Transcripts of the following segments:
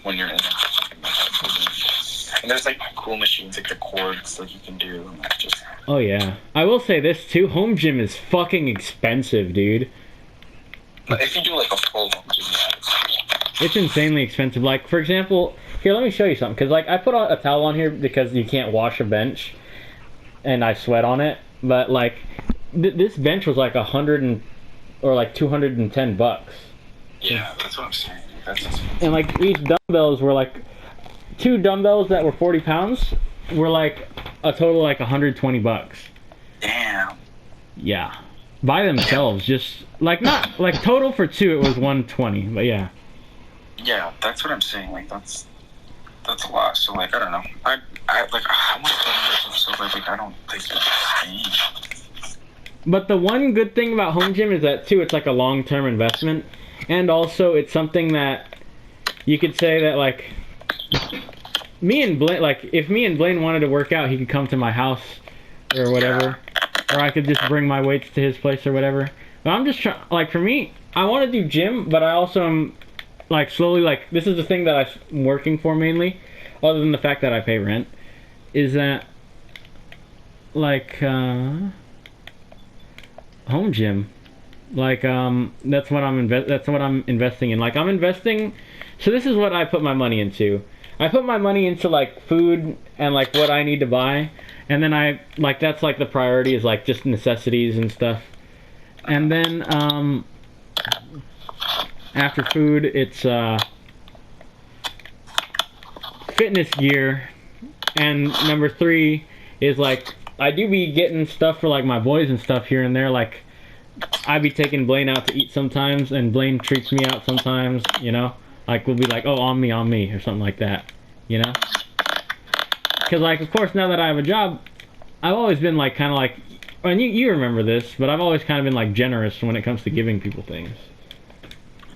when you're in it. And there's like cool machines, like the cords that you can do. And like just. Oh yeah, I will say this too. Home gym is fucking expensive, dude. But if you do like a full home gym, it's insanely expensive. Like for example, here let me show you something. Cause like I put a towel on here because you can't wash a bench, and I sweat on it. But like this bench was like or like $210. Yeah, that's what I'm saying. And like each dumbbells were like 2 dumbbells that were 40 pounds were like a total like $120. Damn. Yeah, by themselves, just like not like total for 2 it was 120, but yeah. Yeah, that's what I'm saying. Like that's a lot. So like I don't know. I want to put so like I don't think it's insane. But the one good thing about home gym is that too it's like a long-term investment, and also it's something that you could say that like me and Blaine, like if me and Blaine wanted to work out, he could come to my house or whatever, or I could just bring my weights to his place or whatever. But I'm just trying, like for me, I want to do gym, but I also am like slowly like this is the thing that I'm working for mainly, other than the fact that I pay rent, is that like home gym, like that's what I'm investing in. Like I'm investing, so this is what I put my money into. I put my money into like food and like what I need to buy, and then I like that's like the priority is like just necessities and stuff. And then after food it's fitness gear, and number 3 is like I do be getting stuff for like my boys and stuff here and there. Like I be taking Blaine out to eat sometimes, and Blaine treats me out sometimes. You know, like we'll be like, oh, on me, or something like that. You know, because like of course now that I have a job, I've always been like kind of like, and you remember this, but I've always kind of been like generous when it comes to giving people things.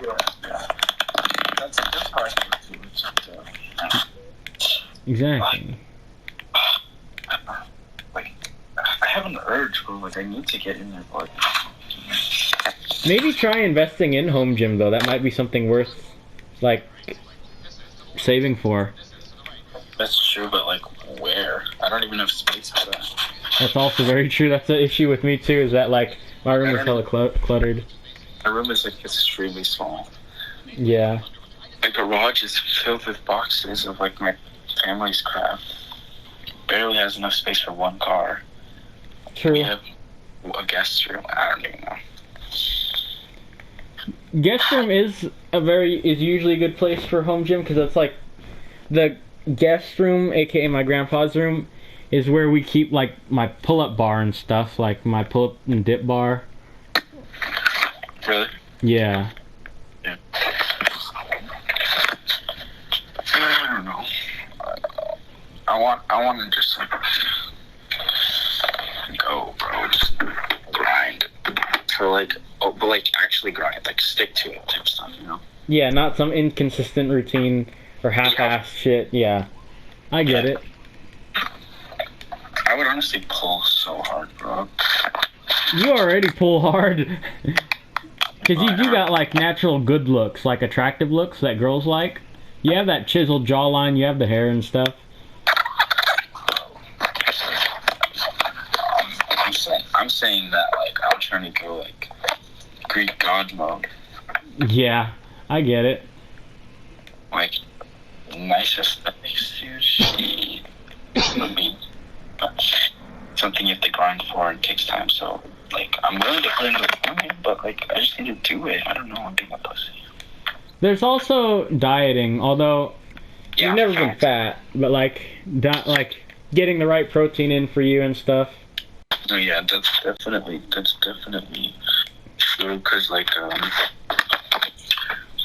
Yeah. That's how I feel too. Exactly. I have an urge, bro. Like I need to get in there, but maybe try investing in home gym though. That might be something worth like saving for. That's true, but like where? I don't even have space for that. That's also very true. That's the issue with me too. Is that like my room is hella cluttered. My room is like extremely small. Yeah. My garage is filled with boxes of like my family's crap. Barely has enough space for 1 car. True. We have a guest room. I don't even know. Guest room is usually a good place for home gym because it's like the guest room, aka my grandpa's room, is where we keep like my pull-up bar and stuff, like my pull-up and dip bar. Really? Yeah. Yeah. I don't know. I want to just like go, bro. Just grind. For like, but like actually grind, like stick to it type stuff, you know? Yeah, not some inconsistent routine or half-assed shit. Yeah, I get it. I would honestly pull so hard, bro. You already pull hard. Because you do got like natural good looks, like attractive looks that girls like. You have that chiseled jawline, you have the hair and stuff. I'm saying that like I'm trying to go like Greek god mode. Yeah, I get it. Like nice aesthetics, dude. I mean, something you have to grind for and takes time. So like I'm willing to put in the time, but like I just need to do it. I don't know. I'm being a pussy. There's also dieting, although you've never been fat, but like getting the right protein in for you and stuff. Oh yeah, that's definitely true. Cause like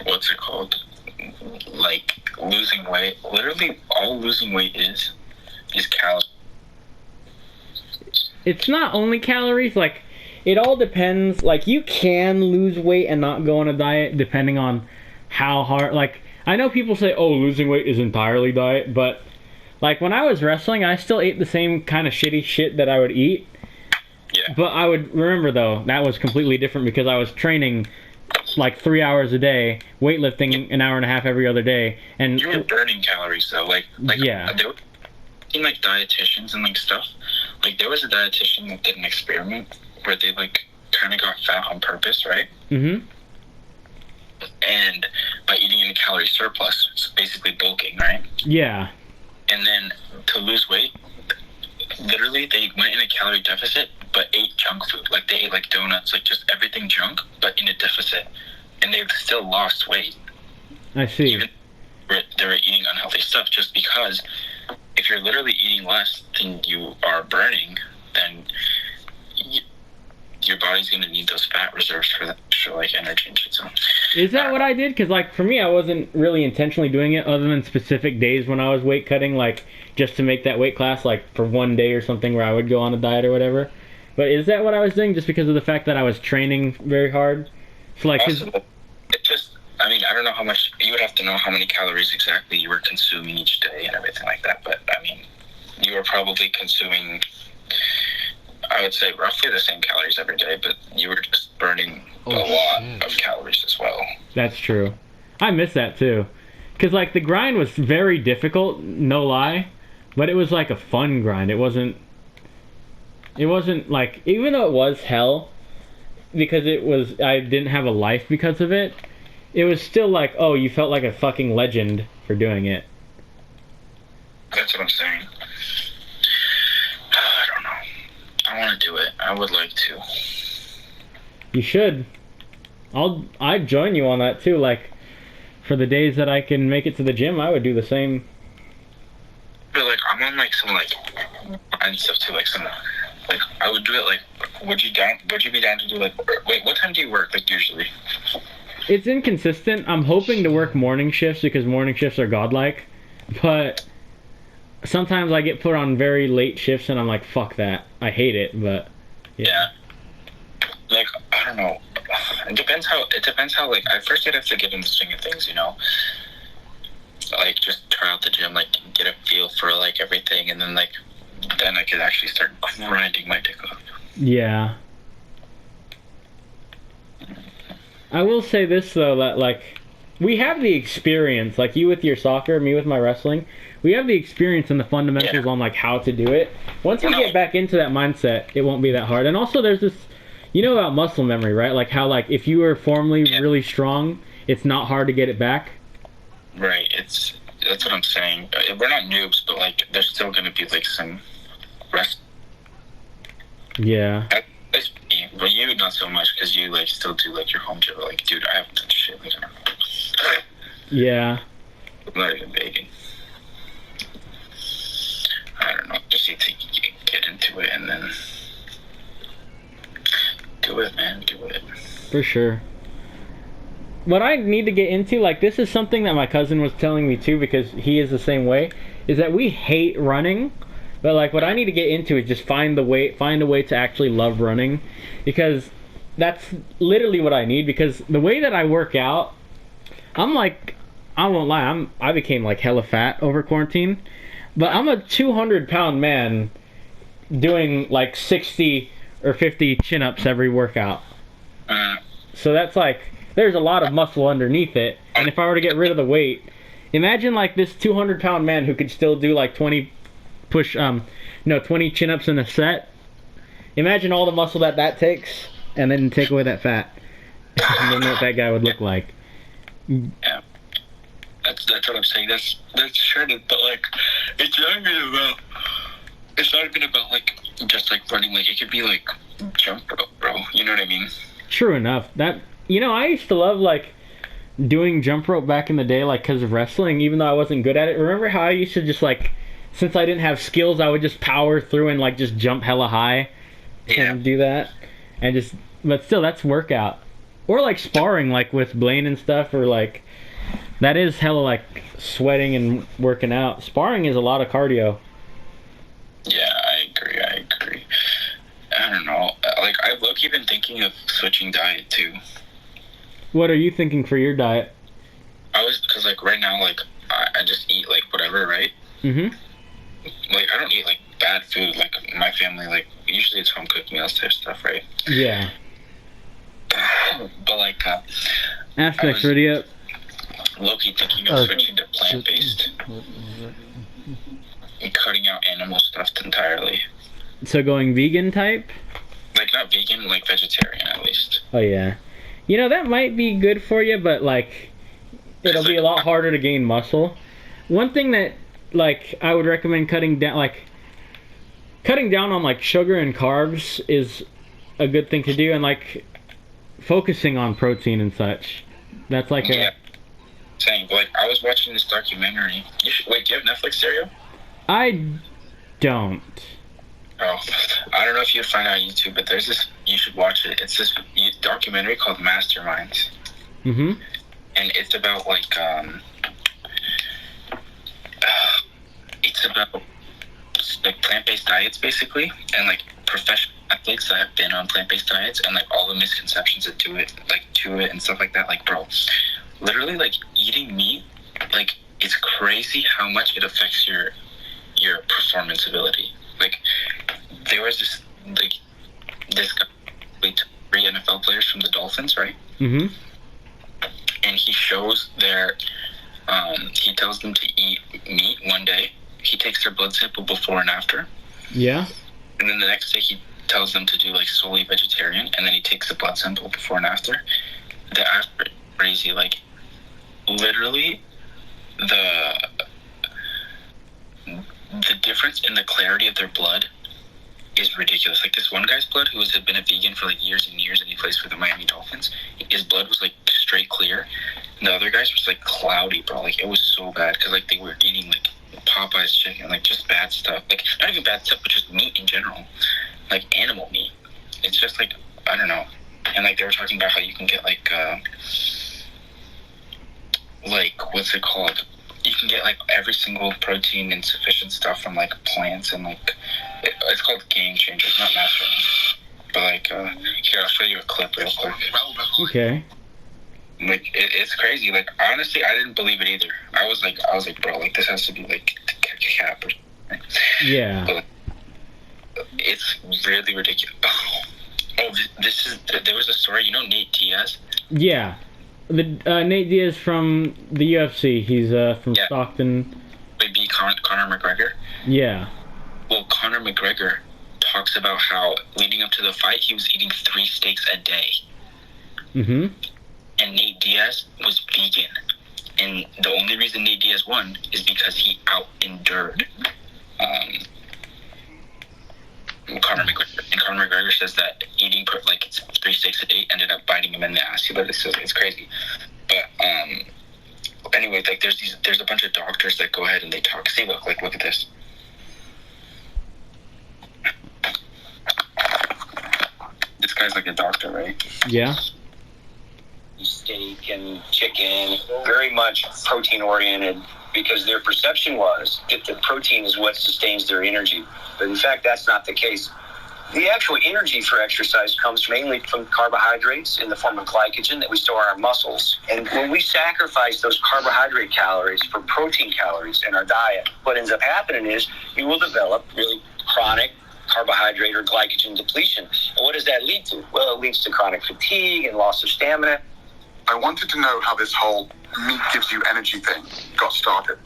what's it called? Like losing weight. Literally, all losing weight is calories. It's not only calories. Like it all depends. Like you can lose weight and not go on a diet depending on how hard. Like I know people say, "Oh, losing weight is entirely diet," but like when I was wrestling, I still ate the same kind of shitty shit that I would eat. Yeah. But I would remember though that was completely different because I was training like 3 hours a day, weightlifting an hour and a half every other day, and You were burning calories though, Yeah. There were like dietitians and like stuff. Like there was a dietitian that did an experiment where they like kind of got fat on purpose, right? Mhm. And by eating in a calorie surplus, it's basically bulking, right? Yeah. And then to lose weight, literally they went in a calorie deficit but ate junk food. Like they ate like donuts, like just everything junk, but in a deficit, and they still lost weight. I see. Even they were eating unhealthy stuff, just because if you're literally eating less than you are burning, then your body's going to need those fat reserves for like energy and shit. So, Is that what I did? Because like for me, I wasn't really intentionally doing it, other than specific days when I was weight cutting, like just to make that weight class, like for one day or something where I would go on a diet or whatever. But is that what I was doing, just because of the fact that I was training very hard? So like, also, it just, I mean, I don't know how much, you would have to know how many calories exactly you were consuming each day and everything like that. But I mean, you were probably consuming, I would say, roughly the same calories every day, but you were just burning a lot of calories as well. That's true. I miss that too. Because like the grind was very difficult, no lie, but it was like a fun grind. It wasn't like, even though it was hell, because I didn't have a life because of it, it was still like, oh, you felt like a fucking legend for doing it. That's what I'm saying. I don't know. I want to do it. I would like to. You should. I'd join you on that too. Like, for the days that I can make it to the gym, I would do the same. But like, I'm on like some like and stuff too. Like some, like I would do it. Like, would you be down to do like? Wait, what time do you work? Like usually? It's inconsistent. I'm hoping to work morning shifts because morning shifts are godlike, but sometimes I get put on very late shifts and I'm like, fuck that. I hate it, but yeah. Like, I don't know. It depends how like, at first you'd have to get in the swing of things, you know? Like, just try out the gym, like, get a feel for, like, everything, and then, like, then I could actually start grinding my dick off. Yeah. I will say this, though, that, like, we have the experience, like, you with your soccer, me with my wrestling, we have the experience and the fundamentals on, like, how to do it. Once we get back into that mindset, it won't be that hard. And also, there's this, you know about muscle memory, right? Like, how, like, if you were formerly really strong, it's not hard to get it back. Right, that's what I'm saying. We're not noobs, but, like, there's still gonna be, like, some rest. Yeah. That's me, but you not so much, because you, like, still do, like, your home gym. Like, dude, I haven't done shit, like, yeah. I'm not even begging. I don't know, just need to get into it and then do it, man, do it. For sure. What I need to get into, like, this is something that my cousin was telling me too, because he is the same way, is that we hate running, but like what I need to get into is just find a way to actually love running, because that's literally what I need. Because the way that I work out, I'm like, I won't lie, I became like hella fat over quarantine, but I'm a 200-pound man doing like 60 or 50 chin-ups every workout. So that's like, there's a lot of muscle underneath it, and if I were to get rid of the weight, imagine like this 200-pound man who could still do like 20 chin-ups in a set. Imagine all the muscle that takes, and then take away that fat. And then what that guy would look like. Yeah. That's what I'm saying. That's shredded, but like, it's not even about like just like running. Like, it could be like jump rope, bro. You know what I mean? True enough. That, you know, I used to love like doing jump rope back in the day, like because of wrestling, even though I wasn't good at it. Remember how I used to just like, since I didn't have skills, I would just power through and like just jump hella high and do that, and just, but still, that's workout. Or like sparring, like with Blaine and stuff, or like, that is hella like sweating and working out. Sparring is a lot of cardio. Yeah, I agree. I don't know. Like, I've low-key been thinking of switching diet too. What are you thinking for your diet? Because like right now, like I just eat like whatever, right? Mm-hmm. Like, I don't eat like bad food. Like, my family, like, usually it's home cooked meals type stuff, right? Yeah. But like, Aspects, ready up. low-key thinking of switching to plant-based and cutting out animal stuff entirely. So going vegan type? Like, not vegan, like vegetarian at least. Oh yeah. You know, that might be good for you, but like, it'll be a lot harder to gain muscle. One thing that, like, I would recommend cutting down on like sugar and carbs is a good thing to do, and like focusing on protein and such. That's like yeah. Saying, like, I was watching this documentary. Wait, do you have Netflix, Stereo? I don't. Oh, I don't know if you'd find it on YouTube, but there's this, you should watch it. It's this documentary called Masterminds. Mm-hmm. And it's about, like, plant-based diets, basically, and, like, professional athletes that have been on plant-based diets, and, like, all the misconceptions that to it, and stuff like that. Like, bro, literally, like, eating meat, like, it's crazy how much it affects your performance ability. Like, there was this guy, 3 NFL players from the Dolphins, right? Mm-hmm. And he shows he tells them to eat meat one day. He takes their blood sample before and after. Yeah. And then the next day he tells them to do, like, solely vegetarian, and then he takes the blood sample before and after. The after is crazy. Like, literally, the difference in the clarity of their blood is ridiculous. Like, this one guy's blood, who had been a vegan for, like, years and years, and he plays for the Miami Dolphins, his blood was, like, straight clear. And the other guys was, like, cloudy, bro. Like, it was so bad, because, like, they were eating, like, Popeye's chicken, like, just bad stuff. Like, not even bad stuff, but just meat in general. Like, animal meat. It's just, like, I don't know. And, like, they were talking about how you can get, like, what's it called? You can get, like, every single protein and sufficient stuff from, like, plants, and, like, it's called Game Changers, not Masterminds. But, like, here, I'll show you a clip real quick. Okay. Like, it's crazy. Like, honestly, I didn't believe it either. I was like, bro, like, this has to be, like, cap or something. Yeah. But it's really ridiculous. Oh, there was a story, you know Nate Diaz? Yeah. Nate Diaz from the UFC. He's from Stockton. They beat Conor McGregor? Yeah. Well, Conor McGregor talks about how, leading up to the fight, he was eating 3 steaks a day. Mm-hmm. And Nate Diaz was vegan. And the only reason Nate Diaz won is because he out-endured Conor McGregor. And Conor McGregor says that eating, like, 3 steaks a day ended up biting him in the ass. He literally says it's crazy. But, anyway, like, there's a bunch of doctors that go ahead and they talk. See, look at this. This guy's like a doctor, right? Yeah. Steak and chicken, very much protein oriented, because their perception was that the protein is what sustains their energy. But in fact, that's not the case. The actual energy for exercise comes mainly from carbohydrates in the form of glycogen that we store in our muscles. And when we sacrifice those carbohydrate calories for protein calories in our diet, what ends up happening is you will develop really chronic carbohydrate or glycogen depletion. And what does that lead to? Well, it leads to chronic fatigue and loss of stamina. I wanted to know how this whole meat gives you energy thing got started,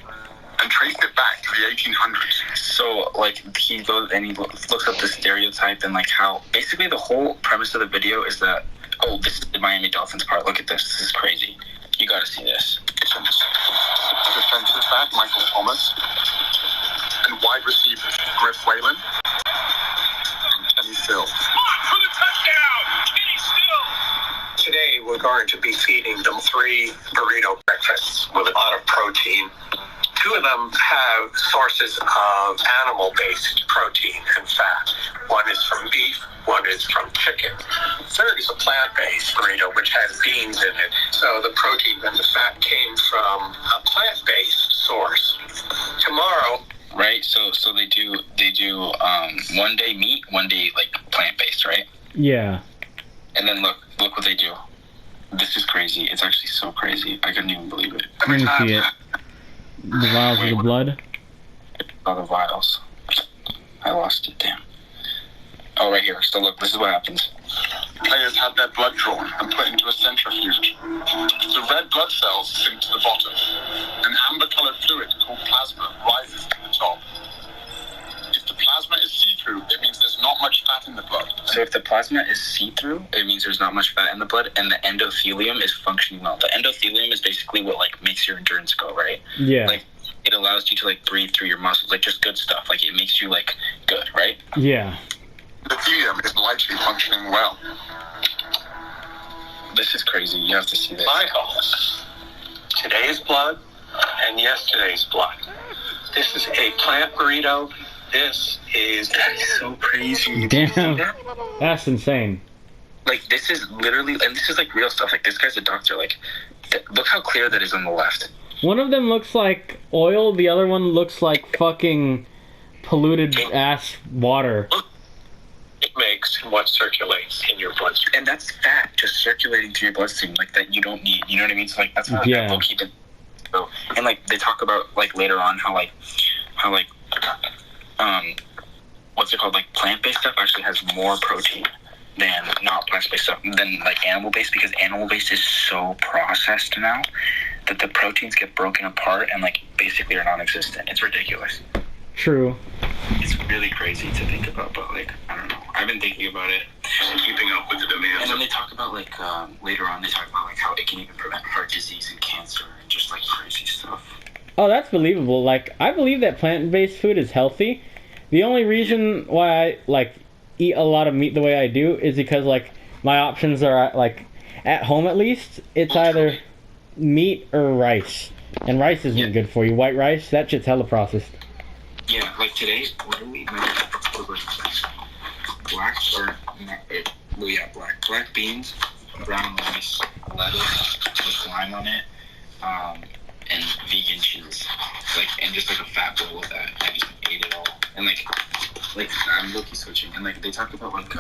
and traced it back to the 1800s. So, like, he goes and he looks up the stereotype and, like, how basically the whole premise of the video is that, oh, this is the Miami Dolphins part. Look at this. This is crazy. You got to see this. Defensive back Michael Thomas, and wide receivers Griff Whalen and Kenny Still. For the touchdown, Kenny Still. Today, we're going to be feeding them 3 burrito breakfasts with a lot of protein. 2 of them have sources of animal-based protein and fat. One is from beef, one is from chicken. Third is a plant-based burrito, which has beans in it. So the protein and the fat came from a plant-based source. Tomorrow, right? So they do one day meat, one day, like, plant-based, right? Yeah. And then look what they do. This is crazy. It's actually so crazy. I couldn't even believe it. Let me see it. The vials of the blood. Oh, the vials. I lost it. Damn. Oh, right here. So look, this is what happens. Players have their blood drawn and put into a centrifuge. The red blood cells sink to the bottom. An amber-colored fluid called plasma rises to the top. If the plasma is see-through, it means there's not much fat in the blood. So if the plasma is see-through, it means there's not much fat in the blood, and the endothelium is functioning well. The endothelium is basically what like makes your endurance go, right? Yeah. Like it allows you to like breathe through your muscles, like just good stuff. Like it makes you like good, right? Yeah. The endothelium is likely functioning well. This is crazy. You have to see this. Michael, today's blood and yesterday's blood. This is a plant burrito. This is so crazy. Damn. That's insane. Like this is literally, and this is like real stuff. Like this guy's a doctor. Like, look how clear that is on the left. One of them looks like oil, the other one looks like fucking polluted ass water. it makes what circulates in your bloodstream. And that's fat just circulating through your bloodstream, like that you don't need. You know what I mean? So like that's how Yeah. people keep it. So, and like they talk about like later on how what's it called? Like plant-based stuff actually has more protein than not plant-based stuff, than like animal-based, because animal-based is so processed now that the proteins get broken apart and like basically are non-existent. It's ridiculous. True. It's really crazy to think about, but like I don't know. I've been thinking about it, keeping up with the demands. And then they talk about like later on they talk about like how it can even prevent heart disease and cancer and just like crazy stuff. Oh, that's believable. Like, I believe that plant-based food is healthy. The only reason why I, like, eat a lot of meat the way I do is because, like, my options are, like, at home at least, it's either meat or rice. And rice isn't good for you. White rice, that shit's hella processed. Yeah, like today, what do we make? Black or black beans, brown rice, lettuce with lime on it, and vegan cheese, like, and just like a fat bowl of that. I just ate it all, and like I'm low-key switching, and like they talk about like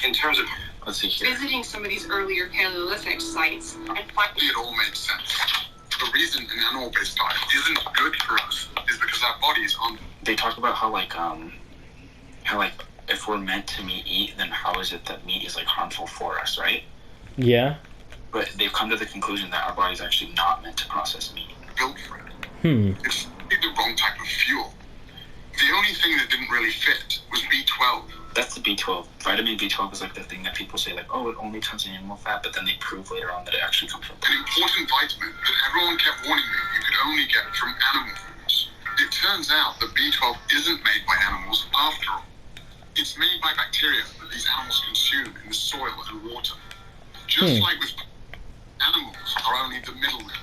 in terms of let's see here. Visiting some of these earlier Paleolithic sites and finding It all makes sense. The reason an animal-based diet isn't good for us is because our bodies aren't. They talk about how if we're meant to eat, then how is it that meat is like harmful for us, right? Yeah. But they've come to the conclusion that our body's actually not meant to process meat. Built for it. It's the wrong type of fuel. The only thing that didn't really fit was B12. That's the B12. Vitamin B12 is like the thing that people say like, oh, it only turns into animal fat, but then they prove later on that it actually comes from An important vitamin that everyone kept warning me you could only get from animal foods. It turns out that B12 isn't made by animals after all. It's made by bacteria that these animals consume in the soil and water. Just like with animals are only the middlemen.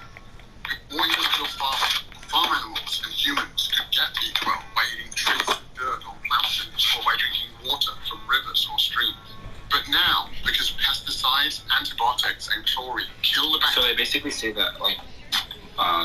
Before industrial farm animals and humans could get B12 by eating trees, dirt, or plankton, or by drinking water from rivers or streams. But now, because pesticides, antibiotics, and chlorine kill the So bacteria. they basically say that like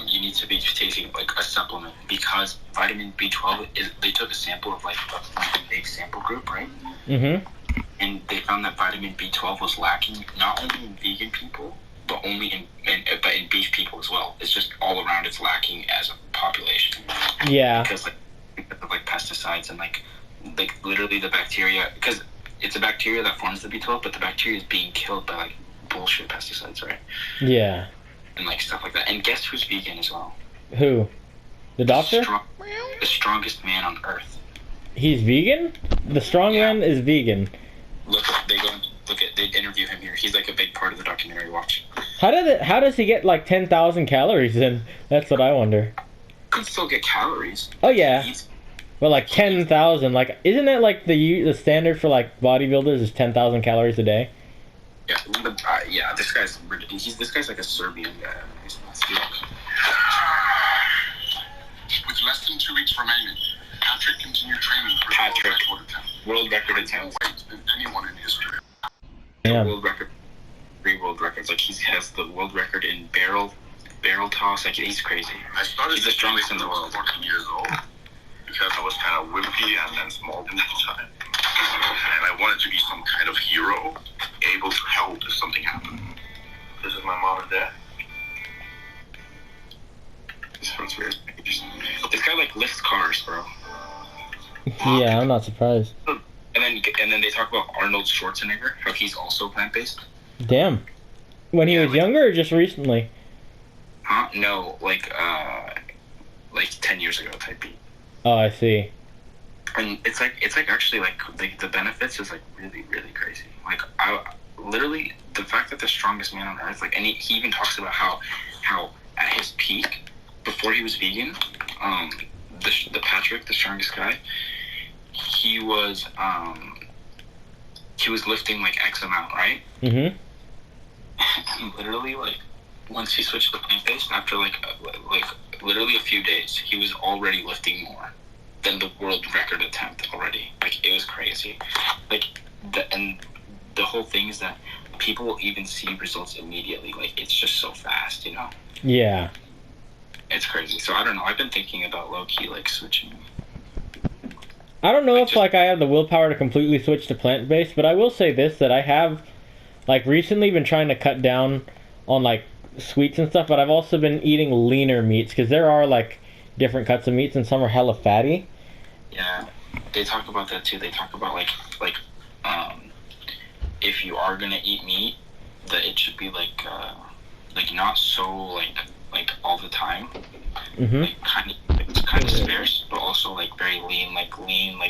you need to be taking like a supplement because vitamin B12 is. They took a sample of like a big sample group, right? And they found that vitamin B12 was lacking not only in vegan people, but only in beef people as well. It's just all around. It's lacking as a population. Yeah. Because like pesticides and like literally the bacteria, because it's a bacteria that forms the B12, but the bacteria is being killed by like bullshit pesticides, right? Yeah. And like stuff like that. And guess who's vegan as well? Who? The doctor? The strongest man on earth. He's vegan? The strong man is vegan. They interview him here. He's like a big part of the documentary. Watch. How does he get like 10,000 calories in? That's what I wonder. Could still get calories. Oh yeah. But like 10,000, like isn't that like the standard for like bodybuilders is 10,000 calories a day? Yeah, but, yeah. This guy's like a Serbian guy. With less than 2 weeks remaining, Patrick continued training for a world record attempt. World record attempt. Weight than anyone in history. Yeah. World record. 3 world records. Like he has the world record in barrel toss. Like he's crazy. He's the strongest in the world. 14 years old because I was kind of wimpy and then small in that time. And I wanted to be some kind of hero, able to help if something happened. This is my mom and dad. This sounds weird. This guy like lifts cars, bro. Yeah, I'm not surprised. And then and then they talk about Arnold Schwarzenegger, how he's also plant-based. Damn. When he was younger or just recently? Huh? No, like 10 years ago type beat. Oh, I see. And it's like actually like the benefits is like really, really crazy. Like I literally the fact that the strongest man on earth, like, and he even talks about how at his peak before he was vegan, the Patrick, the strongest guy, he was lifting like X amount, right? Mm-hmm. And literally, like, once he switched to plant-based, after like literally a few days, he was already lifting more than the world record attempt already. Like, it was crazy. Like, the whole thing is that people will even see results immediately. Like, it's just so fast, you know? Yeah. It's crazy. So I don't know. I've been thinking about low-key like switching. I don't know if like I have the willpower to completely switch to plant-based, but I will say this, that I have like recently been trying to cut down on like sweets and stuff, but I've also been eating leaner meats because there are like different cuts of meats and some are hella fatty. Yeah, they talk about that too. They talk about like if you are gonna eat meat, that it should be like not so like all the time. Mm-hmm. Like kind of sparse, but also like very lean like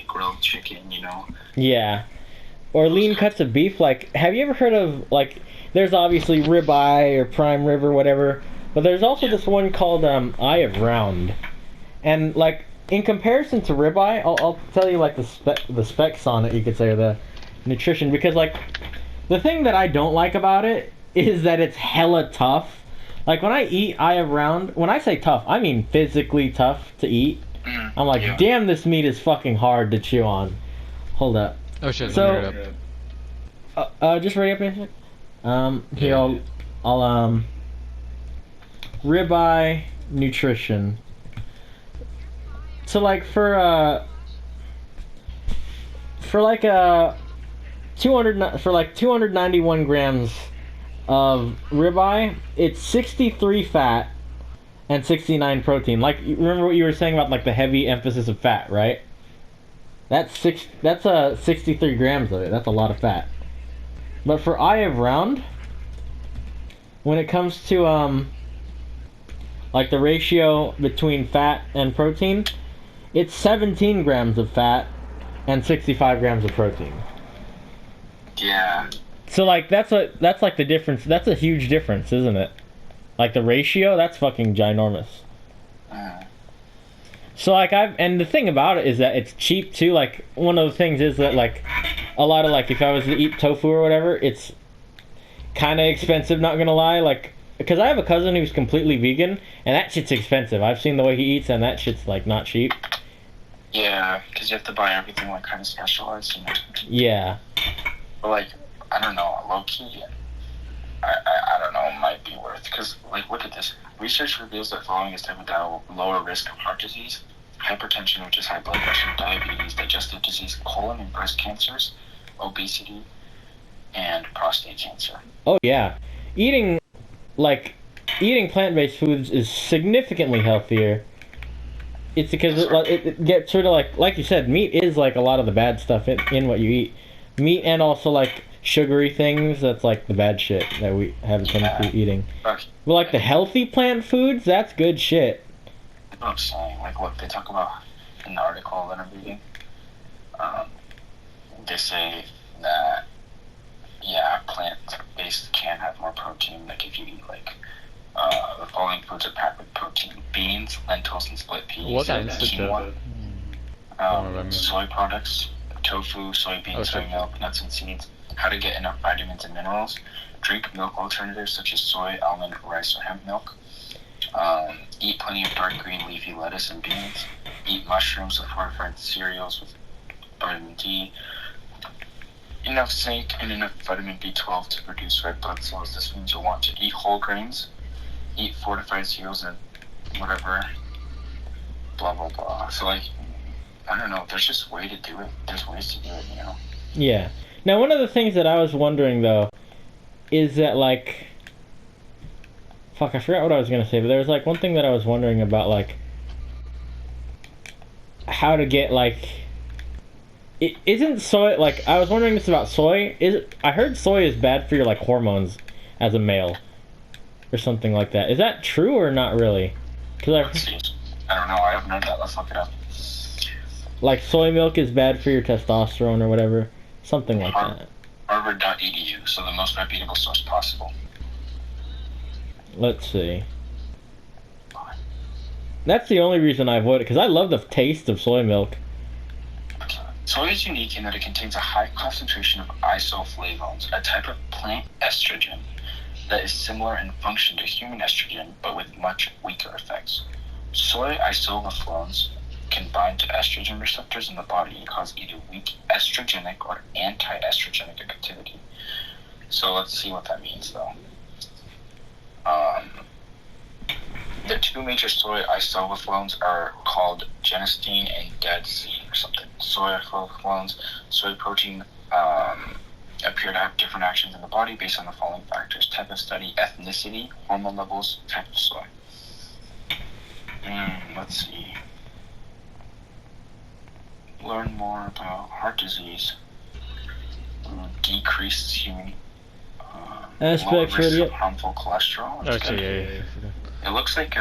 grilled chicken, you know. Yeah. Or lean cuts of beef. Like, have you ever heard of like? There's obviously ribeye or prime rib or whatever, but there's also this one called Eye of Round, and like in comparison to ribeye, I'll tell you like the specs on it. You could say, or the nutrition, because like the thing that I don't like about it is that it's hella tough. Like when I eat Eye of Round, when I say tough, I mean physically tough to eat. I'm like, damn, this meat is fucking hard to chew on. Hold up. Oh shit. So, just ready up here. Here I'll ribeye nutrition. So like for 291 grams of ribeye, it's 63 fat and 69 protein. Like, remember what you were saying about like the heavy emphasis of fat, right? That's 63 grams of it. That's a lot of fat. But for Eye of Round, when it comes to like the ratio between fat and protein, it's 17 grams of fat and 65 grams of protein. Yeah. So like that's like the difference. That's a huge difference, isn't it? Like the ratio, that's fucking ginormous. So like and the thing about it is that it's cheap too. Like one of the things is that like a lot of like if I was to eat tofu or whatever, it's kind of expensive, not gonna lie. Like, because I have a cousin who's completely vegan and that shit's expensive. I've seen the way he eats and that shit's like not cheap. Yeah, because you have to buy everything like kind of specialized, you know? Yeah. But like, I don't know, low key, I don't know, it might be worth, because like, look at this. Research reveals that following this type of diet will lower risk of heart disease, hypertension, which is high blood pressure, diabetes, digestive disease, colon and breast cancers, obesity, and prostate cancer. Oh yeah. Eating plant-based foods is significantly healthier. It's because it gets sort of like you said, meat is like a lot of the bad stuff in what you eat. Meat and also like sugary things, that's like the bad shit that we have a tendency of eating. But like the healthy plant foods, that's good shit. That's what I'm saying. Like, look, they talk about in the article that I'm reading, they say that, yeah, plant-based can have more protein. Like, if you eat, like, the following foods are packed with protein: beans, lentils, and split peas, quinoa, soy products, tofu, soybeans, soy milk, nuts and seeds. How to get enough vitamins and minerals. Drink milk alternatives such as soy, almond, rice, or hemp milk. Eat plenty of dark green leafy lettuce and beans. Eat mushrooms with fortified cereals with vitamin D. Enough zinc and enough vitamin B12 to produce red blood cells. This means you'll want to eat whole grains, eat fortified cereals, and whatever, blah, blah, blah. So, like, I don't know. There's just a way to do it. There's ways to do it, you know? Yeah. Now, one of the things that I was wondering, though, is that, like... Fuck, I forgot what I was going to say, but there was, like, one thing that I was wondering about, like... How to get, like... Isn't soy like? I was wondering this about soy. I heard soy is bad for your like hormones as a male, or something like that. Is that true or not really? Let's see. I don't know. I haven't heard that. Let's look it up. Like soy milk is bad for your testosterone or whatever, something like that. Harvard.edu, so the most reputable source possible. Let's see. That's the only reason I avoid it, because I love the taste of soy milk. Soy is unique in that it contains a high concentration of isoflavones, a type of plant estrogen that is similar in function to human estrogen, but with much weaker effects. Soy isoflavones can bind to estrogen receptors in the body and cause either weak estrogenic or anti-estrogenic activity. So let's see what that means, though. The two major soy isoflavones are called genistein and gadzein or something. Soy isoflavones, soy protein, appear to have different actions in the body based on the following factors: type of study, ethnicity, hormone levels, type of soy. Let's see. Learn more about heart disease. Decreased human Aspects lower risk ready of harmful cholesterol. That's good. Okay, It looks like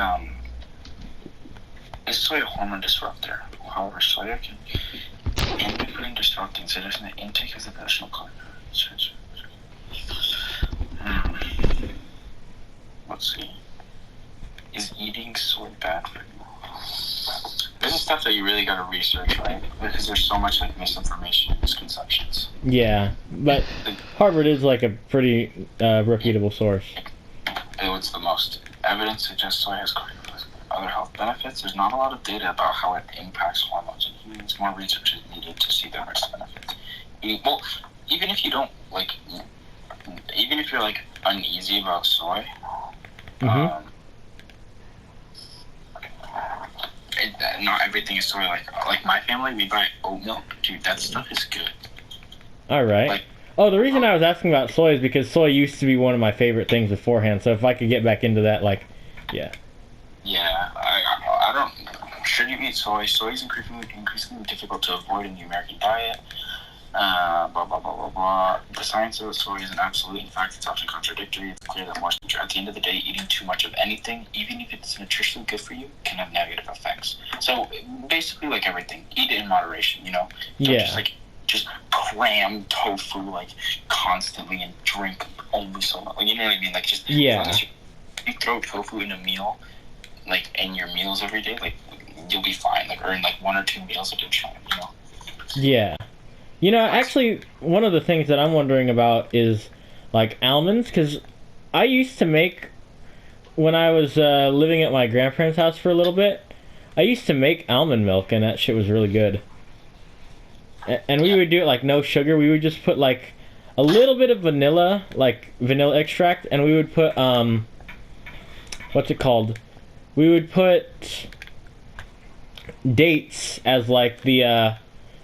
is soy a hormone disruptor? However, soya can endocrine disrupting, suggesting the intake of additional carbohydrates. Let's see. Is eating soy bad for you? This is stuff that you really gotta research, right? Because there's so much like misinformation and misconceptions. Yeah, but Harvard is like a pretty reputable source. It's the most. Evidence suggests soy has other health benefits. There's not a lot of data about how it impacts hormones in humans. More research is needed to see the risk benefits. Well, even if you don't like, even if you're like uneasy about soy, not everything is soy. Like my family, we buy oat milk. Dude, that stuff is good. All right. Like, the reason I was asking about soy is because soy used to be one of my favorite things beforehand. So if I could get back into that, like, yeah. Yeah, I don't. Should you eat soy? Soy is increasingly difficult to avoid in the American diet. Blah blah blah blah blah. The science of soy isn't absolute. In fact, it's often contradictory. It's clear that at the end of the day, eating too much of anything, even if it's nutritionally good for you, can have negative effects. So basically, like everything, eat it in moderation. You know. Don't just cram tofu like constantly and drink only so much. Like, you know what I mean? Like just if you throw tofu in a meal, like in your meals every day, like you'll be fine. Like or in like 1 or 2 meals a day, you know. Yeah. You know, actually, one of the things that I'm wondering about is, like, almonds, because I used to make, when I was living at my grandparents' house for a little bit, I used to make almond milk, and that shit was really good. And we would do it, like, no sugar. We would just put, like, a little bit of vanilla, like, vanilla extract, and we would put, what's it called? We would put dates as, like, the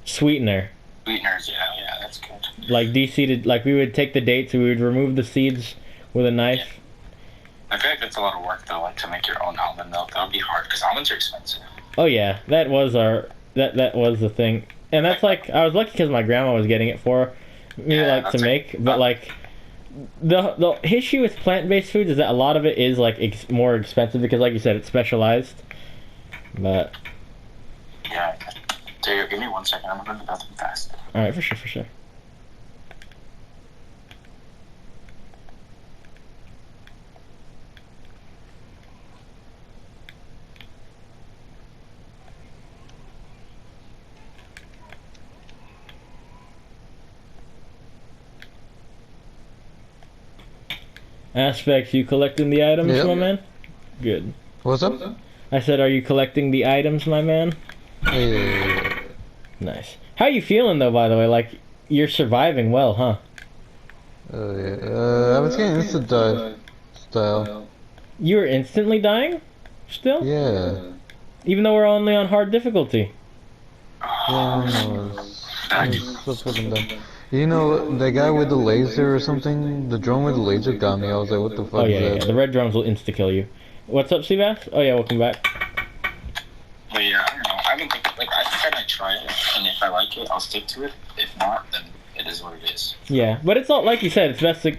sweetener. Sweeteners, yeah, that's good. Like de-seeded, like we would take the dates, we would remove the seeds with a knife. Yeah. I feel like that's a lot of work though, like to make your own almond milk. That would be hard because almonds are expensive. Oh yeah, that was that was the thing, and that's like I was lucky because my grandma was getting it for me, to make. But like the issue with plant-based foods is that a lot of it is like more expensive because, like you said, it's specialized. But yeah. Give me 1 second. I'm going to the bathroom fast. All right, for sure. Aspects, you collecting the items, my man? Good. What's up? I said, are you collecting the items, my man? Yeah. Nice. How you feeling though, by the way? Like, you're surviving well, huh? I was getting instant dive style. You were instantly dying? Still? Yeah. Even though we're only on hard difficulty? Yeah, I was fucking dumb. You know, the guy with the laser or something? The drone with the laser got me. I was like, what the fuck is that? The red drones will insta-kill you. What's up, Seabass? Oh yeah, welcome back. But yeah, I don't know. I I've been thinking, like, I think I might try it, and if I like it, I'll stick to it. If not, then it is what it is. Yeah, but it's all like you said. It's best to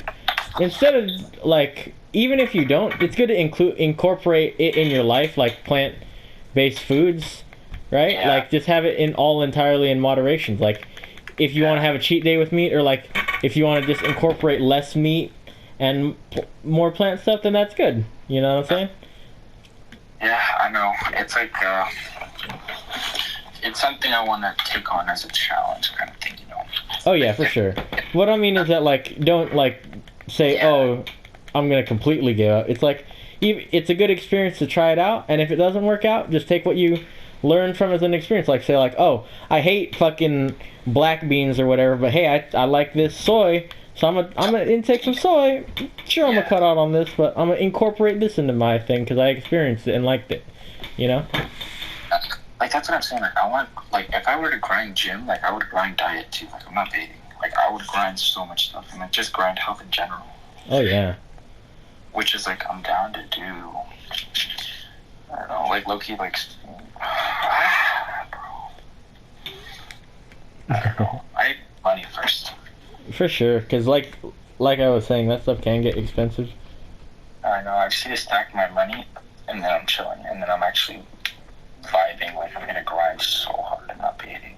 instead of like even if you don't, it's good to incorporate it in your life, like plant-based foods, right? Yeah. Like just have it in all entirely in moderation. Like if you want to have a cheat day with meat, or like if you want to just incorporate less meat and more plant stuff, then that's good. You know what I'm saying? Yeah, I know. It's like, it's something I want to take on as a challenge kind of thing, you know? Oh yeah, for sure. What I mean is that like don't like say, Yeah. oh, I'm gonna completely give up. It's like it's a good experience to try it out, and if it doesn't work out, just take what you learn from as an experience. Like say like, oh, I hate fucking black beans or whatever, but hey, I like this soy, so I'm gonna intake some soy. Sure, I'm gonna cut out on this, but I'm gonna incorporate this into my thing because I experienced it and liked it. You know? Like, that's what I'm saying. Like, I want, like, if I were to grind gym, like, I would grind diet too. Like, I'm not baiting. Like, I would grind so much stuff, and like just grind health in general. Oh yeah. Which is like I'm down to do. I don't know, like low key, like. I don't know. I need money first. For sure, because like I was saying, that stuff can get expensive. I know. I just need to stack my money, and then I'm chilling, and then I'm actually vibing. Like I'm gonna grind so hard and not be eating.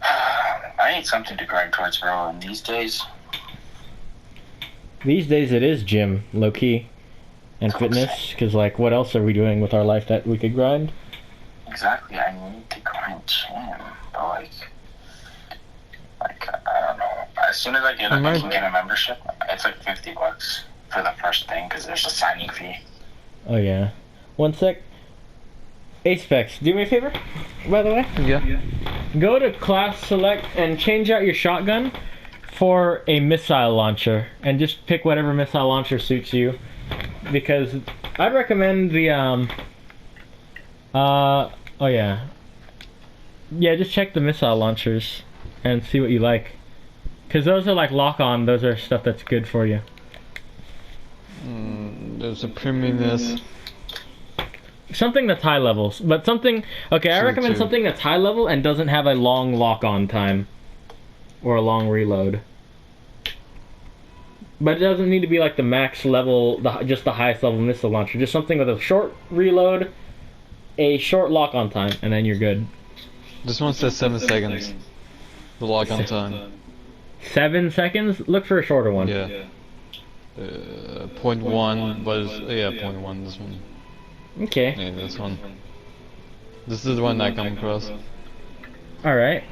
I need something to grind towards, bro. And these days it is gym, low key, and fitness. Because like, what else are we doing with our life that we could grind? exactly, I need to grind gym, but like I don't know. As soon as I can get a membership, it's like $50 for the first thing because there's a signing fee. Oh yeah. One sec. Apex, do me a favor, by the way. Yeah. Go to class select and change out your shotgun for a missile launcher, and just pick whatever missile launcher suits you. Because I'd recommend the oh yeah. Yeah, just check the missile launchers and see what you like. Cause those are like lock-on. Those are stuff that's good for you. There's a premiumness. Something that's high levels, but something. Okay, I recommend True. something that's high level and doesn't have a long lock-on time or a long reload. But it doesn't need to be like the max level, just the highest level missile launcher. Just something with a short reload, a short lock-on time, and then you're good. This one says 7 seconds. The lock-on time. 7 seconds? Look for a shorter one. Yeah. 0.1, but it's, yeah, 0.1, this one. Okay. Yeah, this one. This is the one I come across. Alright.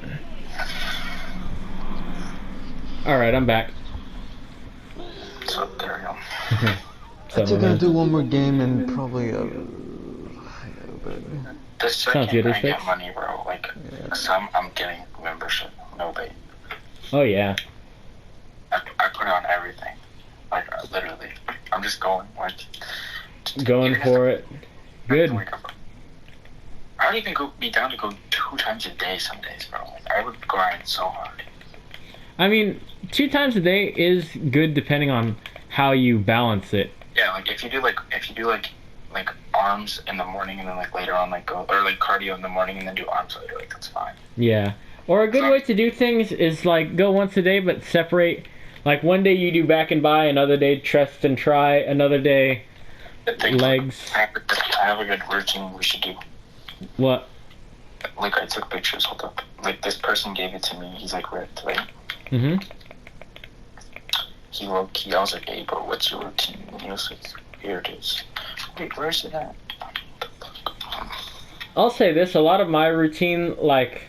Alright, I'm back. So there we go. I think I'll do one more game and probably The second good, I get Apex. money, bro, like I'm getting membership. No bait. Oh yeah. I put on everything. Like literally, I'm just going like. Going for it. Good. I would even be down to go 2 times a day some days, bro. Like, I would grind so hard. I mean, 2 times a day is good depending on how you balance it. Yeah, like if you do like arms in the morning and then like later on like go or like cardio in the morning and then do arms later, like that's fine. Yeah. Or a good way to do things is like go once a day but separate. Like one day you do back and bi, another day chest and try, another day legs. I have a good routine we should do. What? Like I took pictures, hold up. Like this person gave it to me, he's like ripped, right? Mm-hmm. He wrote key, I was like, hey bro, what's your routine? And he was like, here it is. Wait, where's it at? I'll say this, a lot of my routine, like,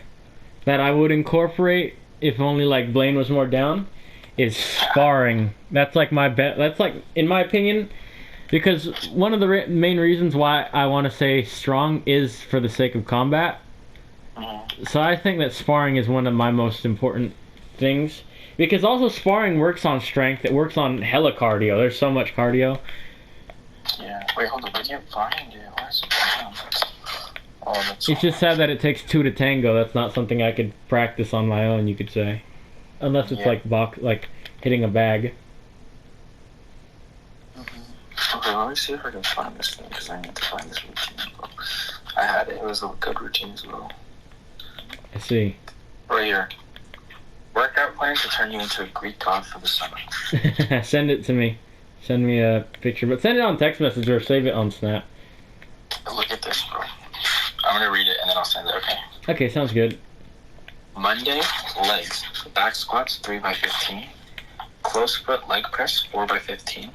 that I would incorporate if only, like, Blaine was more down, is sparring. That's, like, my that's, like, in my opinion, because one of the main reasons why I want to say strong is for the sake of combat. So I think that sparring is one of my most important things. Because also sparring works on strength, it works on hella cardio. There's so much cardio. Yeah, wait, hold on, I can't find it. Where's it? Oh, that's It's just sad that it takes 2 to tango. That's not something I could practice on my own, you could say. Unless it's like hitting a bag. Okay, let me see if I can find this thing, because I need to find this routine. I had it. is a good routine as well. I see. Right here. Workout plan to turn you into a Greek god for the summer. Send it to me. Send me a picture, but send it on text message or save it on Snap. Look at this, bro. I'm gonna read it and then I'll send it, okay? Okay, sounds good. Monday, legs. Back squats, 3x15. Close foot leg press, 4x15.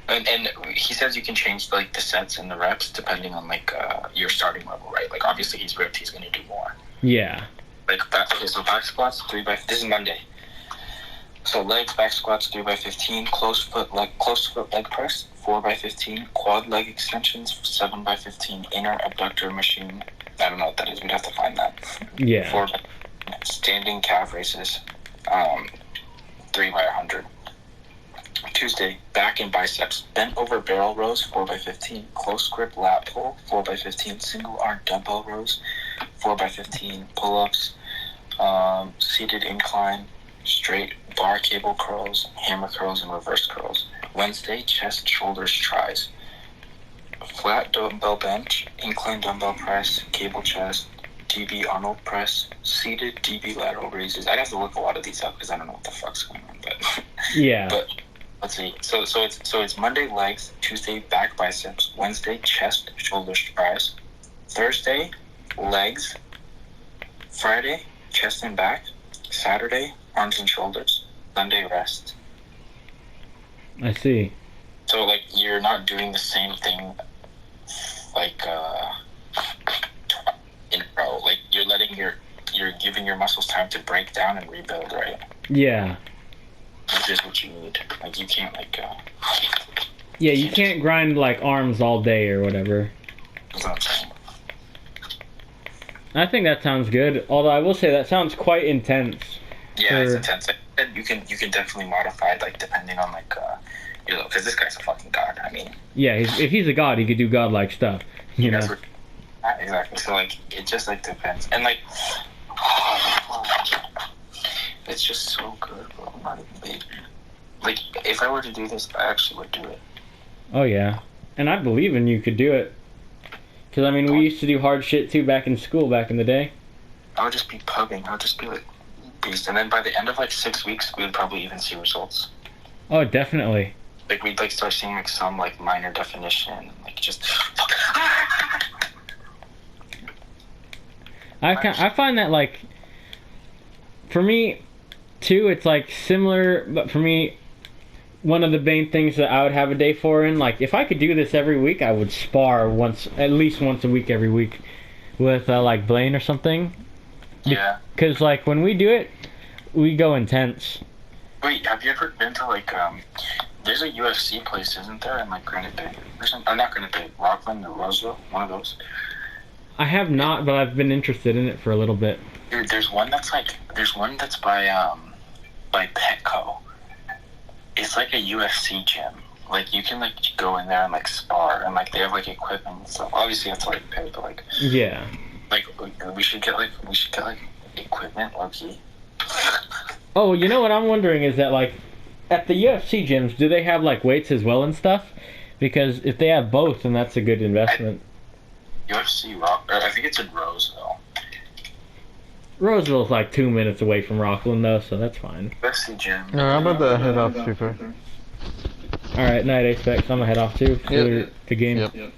And he says you can change like the sets and the reps depending on like your starting level, right? Like obviously he's ripped, he's gonna do more. Yeah. Like so back squats, this is Monday. So legs, back squats, 3x15. Close foot leg press, 4x15. Quad leg extensions, 7x15. Inner abductor machine. I don't know what that is. We'd have to find that. Yeah. 4 standing calf raises, 3x100. Tuesday, back and biceps. Bent over barrel rows, 4x15. Close grip lat pull, 4x15. Single arm dumbbell rows, 4x15. Pull-ups, seated incline, straight bar cable curls, hammer curls, and reverse curls. Wednesday, chest, shoulders, tries. Flat dumbbell bench, incline dumbbell press, cable chest, DB Arnold press, seated DB lateral raises. I'd have to look a lot of these up because I don't know what the fuck's going on. But Yeah. But let's see. So it's Monday legs, Tuesday back biceps, Wednesday chest, shoulders, tries, Thursday legs, Friday chest and back, Saturday arms and shoulders, Sunday rest. I see. So like you're not doing the same thing like in a row. Like you're giving your muscles time to break down and rebuild, right? Yeah. Which is what you need. Like you can't like Yeah, you can't grind like arms all day or whatever. That's what I'm saying. I think that sounds good. Although I will say that sounds quite intense. Yeah, it's intense. And you can definitely modify it, like depending on like because this guy's a fucking god. I mean, Yeah, if he's a god, he could do godlike stuff. You know. Exactly. So like it just like depends. And like it's just so good, bro. I'm not even baby. Like if I were to do this, I actually would do it. Oh yeah, and I believe in you could do it. Cause I mean, we used to do hard shit too back in school back in the day. I would just be pugging. I would just be like beast. And then by the end of like 6 weeks, we would probably even see results. Oh, definitely. Like we'd like start seeing like some like minor definition, like just. I find that like, for me, too, it's like similar, but for me, one of the main things that I would have a day for in, like, if I could do this every week, I would spar at least once a week every week with, like, Blaine or something. Yeah. Because, like, when we do it, we go intense. Wait, have you ever been to, like, there's a UFC place, isn't there, in, like, Granite Bay? Or not Granite Bay, Rockland or Roseville, one of those. I have not, but I've been interested in it for a little bit. Dude, there's one that's by Petco. It's like a UFC gym. Like you can like go in there and like spar and like they have like equipment and stuff. Obviously you have to like pay, but like yeah. Like we should get like equipment, low-key. Oh, you know what I'm wondering is that like at the UFC gyms, do they have like weights as well and stuff? Because if they have both, then that's a good investment. UFC I think it's in Roseville. Roseville's like 2 minutes away from Rockland though, so that's fine. UFC gym. No, I'm about to head off, Super. Alright, night Apex. I'm gonna head off too for the game. Yep.